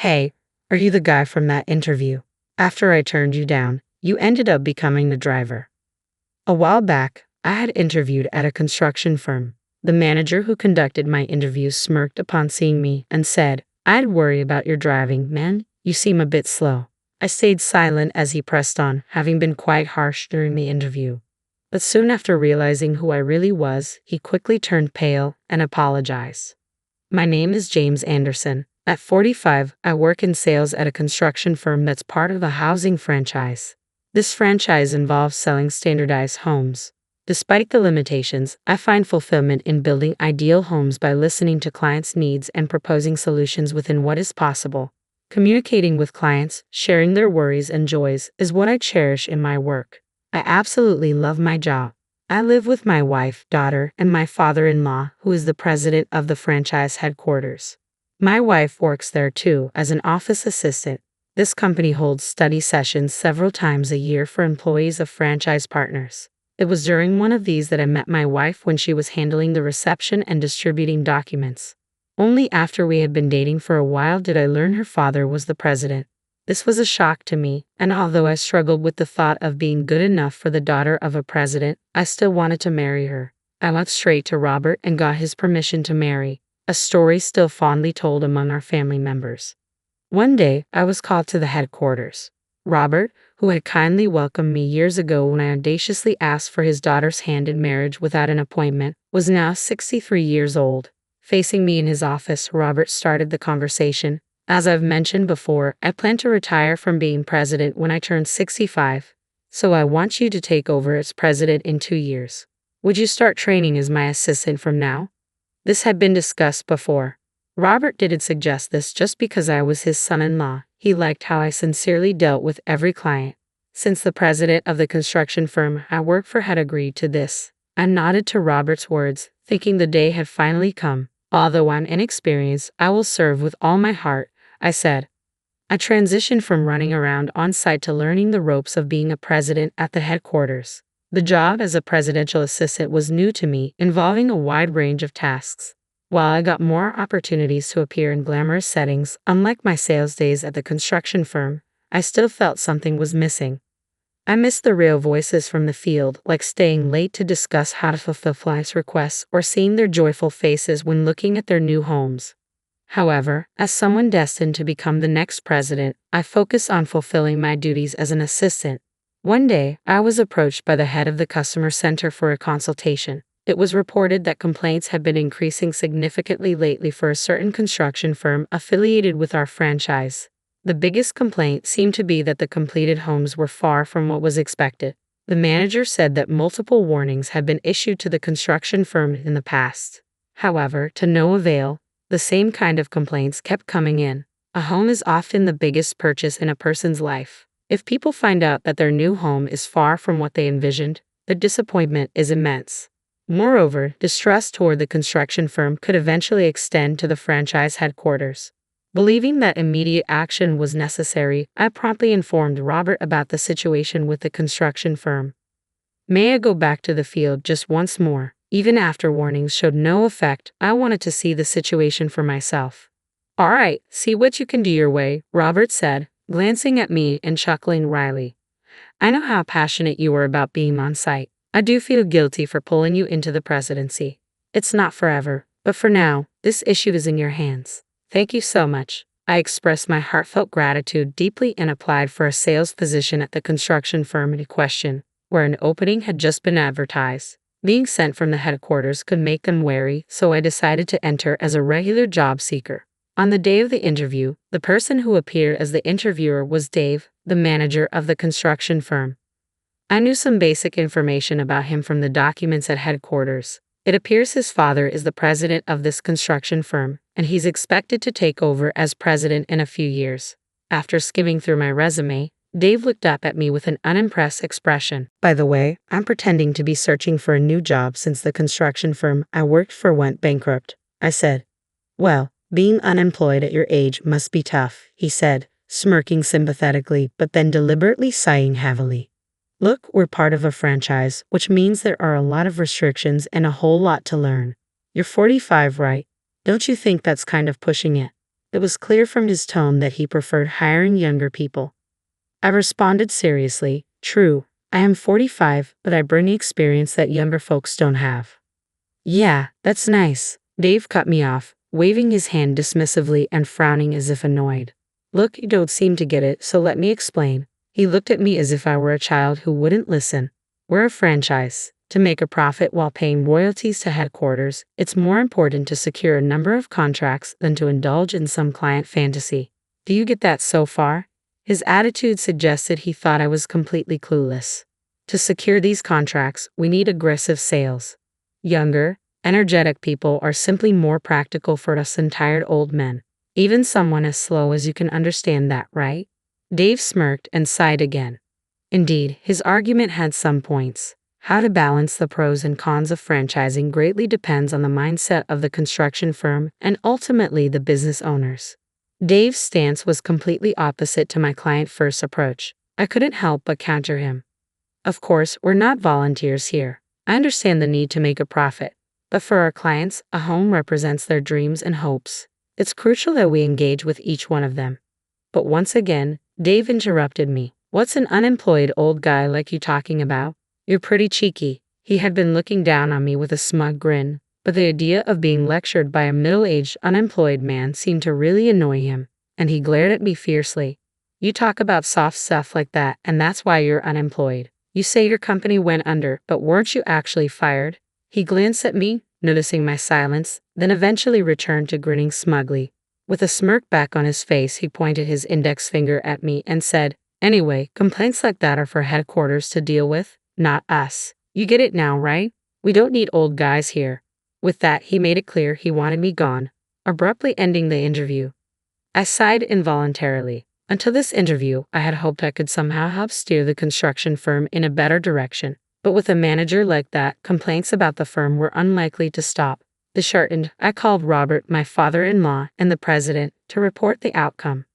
Hey, are you the guy from that interview? After I turned you down, you ended up becoming the driver. A while back, I had interviewed at a construction firm. The manager who conducted my interview smirked upon seeing me and said, "I'd worry about your driving, man. You seem a bit slow." I stayed silent as he pressed on, having been quite harsh during the interview. But soon after realizing who I really was, he quickly turned pale and apologized. My name is James Anderson. At 45, I work in sales at a construction firm that's part of a housing franchise. This franchise involves selling standardized homes. Despite the limitations, I find fulfillment in building ideal homes by listening to clients' needs and proposing solutions within what is possible. Communicating with clients, sharing their worries and joys, is what I cherish in my work. I absolutely love my job. I live with my wife, daughter, and my father-in-law, who is the president of the franchise headquarters. My wife works there too as an office assistant. This company holds study sessions several times a year for employees of franchise partners. It was during one of these that I met my wife when she was handling the reception and distributing documents. Only after we had been dating for a while did I learn her father was the president. This was a shock to me, and although I struggled with the thought of being good enough for the daughter of a president, I still wanted to marry her. I went straight to Robert and got his permission to marry, a story still fondly told among our family members. One day, I was called to the headquarters. Robert, who had kindly welcomed me years ago when I audaciously asked for his daughter's hand in marriage without an appointment, was now 63 years old. Facing me in his office, Robert started the conversation. "As I've mentioned before, I plan to retire from being president when I turn 65, so I want you to take over as president in 2 years. Would you start training as my assistant from now?" This had been discussed before. Robert didn't suggest this just because I was his son-in-law. He liked how I sincerely dealt with every client. Since the president of the construction firm I worked for had agreed to this, I nodded to Robert's words, thinking the day had finally come. "Although I'm inexperienced, I will serve with all my heart," I said. I transitioned from running around on-site to learning the ropes of being a president at the headquarters. The job as a presidential assistant was new to me, involving a wide range of tasks. While I got more opportunities to appear in glamorous settings, unlike my sales days at the construction firm, I still felt something was missing. I missed the real voices from the field, like staying late to discuss how to fulfill clients' requests or seeing their joyful faces when looking at their new homes. However, as someone destined to become the next president, I focused on fulfilling my duties as an assistant. One day, I was approached by the head of the customer center for a consultation. It was reported that complaints had been increasing significantly lately for a certain construction firm affiliated with our franchise. The biggest complaint seemed to be that the completed homes were far from what was expected. The manager said that multiple warnings had been issued to the construction firm in the past. However, to no avail, the same kind of complaints kept coming in. A home is often the biggest purchase in a person's life. If people find out that their new home is far from what they envisioned, the disappointment is immense. Moreover, distrust toward the construction firm could eventually extend to the franchise headquarters. Believing that immediate action was necessary, I promptly informed Robert about the situation with the construction firm. "May I go back to the field just once more?" Even after warnings showed no effect, I wanted to see the situation for myself. "All right, see what you can do your way," Robert said, glancing at me and chuckling wryly. "I know how passionate you are about being on site. I do feel guilty for pulling you into the presidency. It's not forever, but for now, this issue is in your hands. Thank you so much." I expressed my heartfelt gratitude deeply and applied for a sales position at the construction firm in question, where an opening had just been advertised. Being sent from the headquarters could make them wary, so I decided to enter as a regular job seeker. On the day of the interview, the person who appeared as the interviewer was Dave, the manager of the construction firm. I knew some basic information about him from the documents at headquarters. It appears his father is the president of this construction firm, and he's expected to take over as president in a few years. After skimming through my resume, Dave looked up at me with an unimpressed expression. "By the way, I'm pretending to be searching for a new job since the construction firm I worked for went bankrupt," I said. "Well, being unemployed at your age must be tough," he said, smirking sympathetically but then deliberately sighing heavily. "Look, we're part of a franchise, which means there are a lot of restrictions and a whole lot to learn. You're 45, right? Don't you think that's kind of pushing it?" It was clear from his tone that he preferred hiring younger people. I responded seriously, "True, I am 45, but I bring experience that younger folks don't have." "Yeah, that's nice." Dave cut me off, waving his hand dismissively and frowning as if annoyed. "Look, you don't seem to get it, so let me explain." He looked at me as if I were a child who wouldn't listen. "We're a franchise. To make a profit while paying royalties to headquarters, it's more important to secure a number of contracts than to indulge in some client fantasy. Do you get that so far?" His attitude suggested he thought I was completely clueless. To secure these contracts, we need aggressive sales. Younger, energetic people are simply more practical for us than tired old men. Even someone as slow as you can understand that, right? Dave smirked and sighed again. Indeed, his argument had some points. How to balance the pros and cons of franchising greatly depends on the mindset of the construction firm and ultimately the business owners. Dave's stance was completely opposite to my client-first approach. I couldn't help but counter him. "Of course, we're not volunteers here. I understand the need to make a profit, but for our clients, a home represents their dreams and hopes. It's crucial that we engage with each one of them." But once again, Dave interrupted me. "What's an unemployed old guy like you talking about? You're pretty cheeky." He had been looking down on me with a smug grin, but the idea of being lectured by a middle-aged, unemployed man seemed to really annoy him, and he glared at me fiercely. "You talk about soft stuff like that, and that's why you're unemployed. You say your company went under, but weren't you actually fired?" He glanced at me, noticing my silence, then eventually returned to grinning smugly. With a smirk back on his face, he pointed his index finger at me and said, "Anyway, complaints like that are for headquarters to deal with, not us. You get it now, right? We don't need old guys here." With that, he made it clear he wanted me gone, abruptly ending the interview. I sighed involuntarily. Until this interview, I had hoped I could somehow help steer the construction firm in a better direction. But with a manager like that, complaints about the firm were unlikely to stop. Disheartened, I called Robert, my father-in-law, and the president to report the outcome.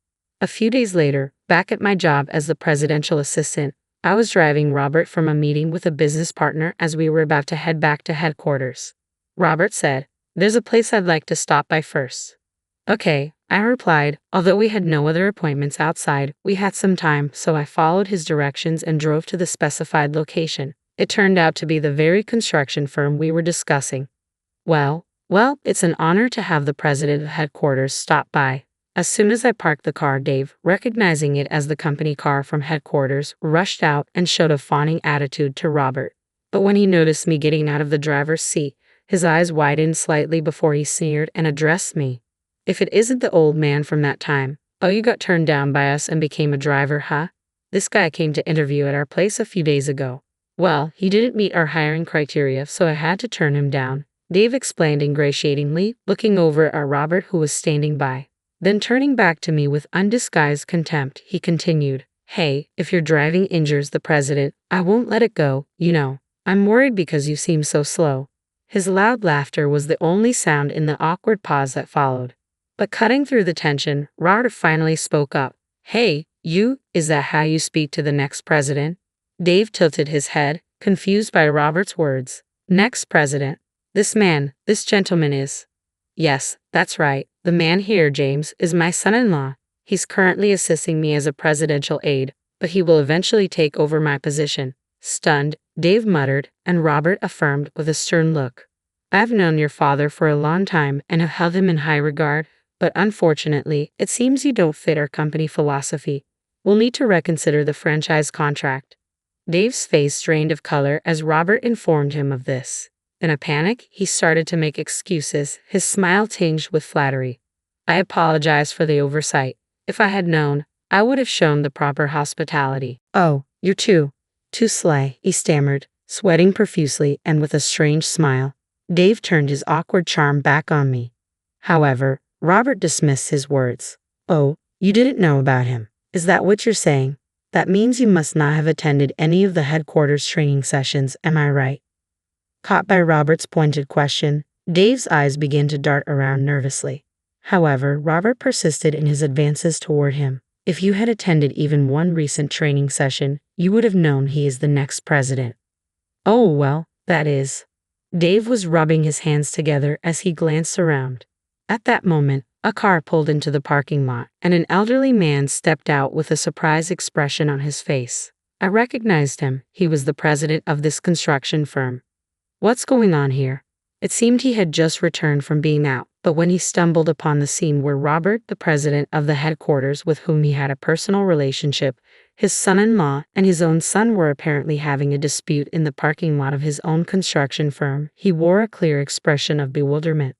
A few days later, back at my job as the presidential assistant, I was driving Robert from a meeting with a business partner as we were about to head back to headquarters. Robert said, "There's a place I'd like to stop by first." "Okay," I replied. Although we had no other appointments outside, we had some time, so I followed his directions and drove to the specified location. It turned out to be the very construction firm we were discussing. Well, it's an honor to have the president of headquarters stop by. As soon as I parked the car, Dave, recognizing it as the company car from headquarters, rushed out and showed a fawning attitude to Robert. But when he noticed me getting out of the driver's seat, his eyes widened slightly before he sneered and addressed me. "If it isn't the old man from that time. Oh, you got turned down by us and became a driver, huh? This guy came to interview at our place a few days ago. Well, he didn't meet our hiring criteria, so I had to turn him down," Dave explained ingratiatingly, looking over at Robert who was standing by. Then turning back to me with undisguised contempt, he continued, "Hey, if your driving injures the president, I won't let it go, you know. I'm worried because you seem so slow." His loud laughter was the only sound in the awkward pause that followed. But cutting through the tension, Robert finally spoke up. "Hey, you, is that how you speak to the next president?" Dave tilted his head, confused by Robert's words. "Next president? This gentleman is." "Yes, that's right. The man here, James, is my son-in-law. He's currently assisting me as a presidential aide, but he will eventually take over my position." Stunned, Dave muttered, and Robert affirmed with a stern look, "I've known your father for a long time and have held him in high regard, but unfortunately, it seems you don't fit our company philosophy. We'll need to reconsider the franchise contract." Dave's face drained of color as Robert informed him of this. In a panic, he started to make excuses, his smile tinged with flattery. "I apologize for the oversight. If I had known, I would have shown the proper hospitality." "Oh, you're too sly," he stammered, sweating profusely and with a strange smile. Dave turned his awkward charm back on me. However, Robert dismissed his words. "Oh, you didn't know about him. Is that what you're saying? That means you must not have attended any of the headquarters training sessions, am I right?" Caught by Robert's pointed question, Dave's eyes began to dart around nervously. However, Robert persisted in his advances toward him. "If you had attended even one recent training session, you would have known he is the next president." "Oh, well, that is." Dave was rubbing his hands together as he glanced around. At that moment, A car pulled into the parking lot, and an elderly man stepped out with a surprised expression on his face. I recognized him. He was the president of this construction firm. What's going on here? It seemed he had just returned from being out, but when he stumbled upon the scene where Robert, the president of the headquarters with whom he had a personal relationship, his son-in-law, and his own son were apparently having a dispute in the parking lot of his own construction firm, he wore a clear expression of bewilderment.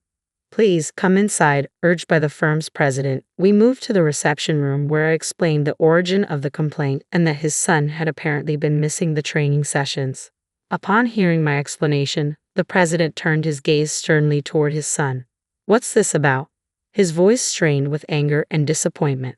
Please come inside, urged by the firm's president. We moved to the reception room where I explained the origin of the complaint and that his son had apparently been missing the training sessions. Upon hearing my explanation, the president turned his gaze sternly toward his son. What's this about? His voice strained with anger and disappointment.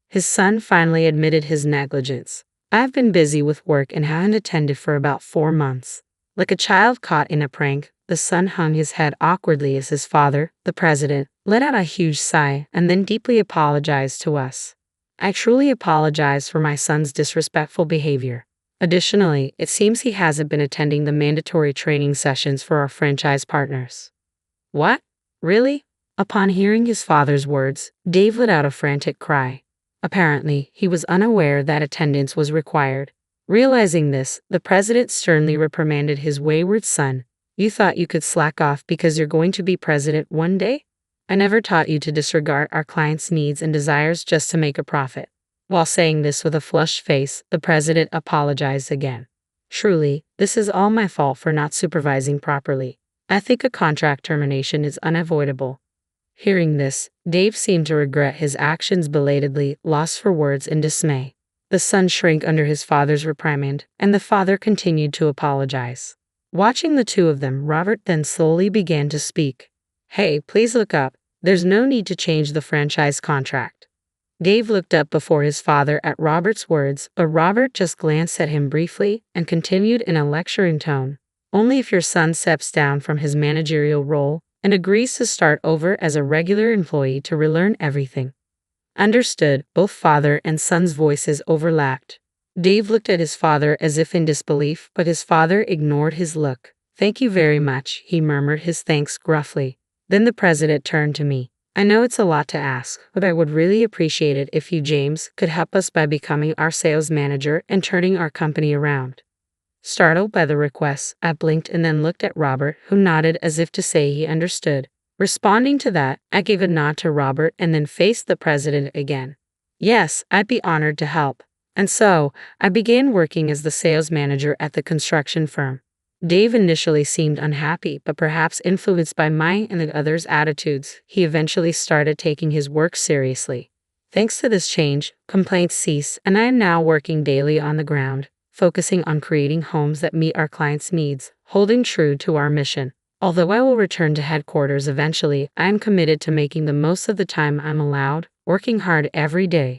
His son finally admitted his negligence. I've been busy with work and haven't attended for about 4 months. Like a child caught in a prank, the son hung his head awkwardly as his father, the president, let out a huge sigh and then deeply apologized to us. I truly apologize for my son's disrespectful behavior. Additionally, it seems he hasn't been attending the mandatory training sessions for our franchise partners. What? Really? Upon hearing his father's words, Dave let out a frantic cry. Apparently, he was unaware that attendance was required. Realizing this, the president sternly reprimanded his wayward son. You thought you could slack off because you're going to be president one day? I never taught you to disregard our clients' needs and desires just to make a profit. While saying this with a flushed face, the president apologized again. Truly, this is all my fault for not supervising properly. I think a contract termination is unavoidable. Hearing this, Dave seemed to regret his actions belatedly, lost for words in dismay. The son shrank under his father's reprimand, and the father continued to apologize. Watching the two of them, Robert then slowly began to speak. Hey, please look up. There's no need to change the franchise contract. Dave looked up before his father at Robert's words, but Robert just glanced at him briefly and continued in a lecturing tone. Only if your son steps down from his managerial role and agrees to start over as a regular employee to relearn everything. Understood. Both father and son's voices overlapped. Dave looked at his father as if in disbelief, but his father ignored his look. Thank you very much, he murmured his thanks gruffly. Then the president turned to me. I know it's a lot to ask, but I would really appreciate it if you, James, could help us by becoming our sales manager and turning our company around. Startled by the request, I blinked and then looked at Robert, who nodded as if to say he understood. Responding to that, I gave a nod to Robert and then faced the president again. Yes, I'd be honored to help. And so, I began working as the sales manager at the construction firm. Dave initially seemed unhappy, but perhaps influenced by my and the others' attitudes, he eventually started taking his work seriously. Thanks to this change, complaints ceased, and I am now working daily on the ground, focusing on creating homes that meet our clients' needs, holding true to our mission. Although I will return to headquarters eventually, I am committed to making the most of the time I'm allowed, working hard every day,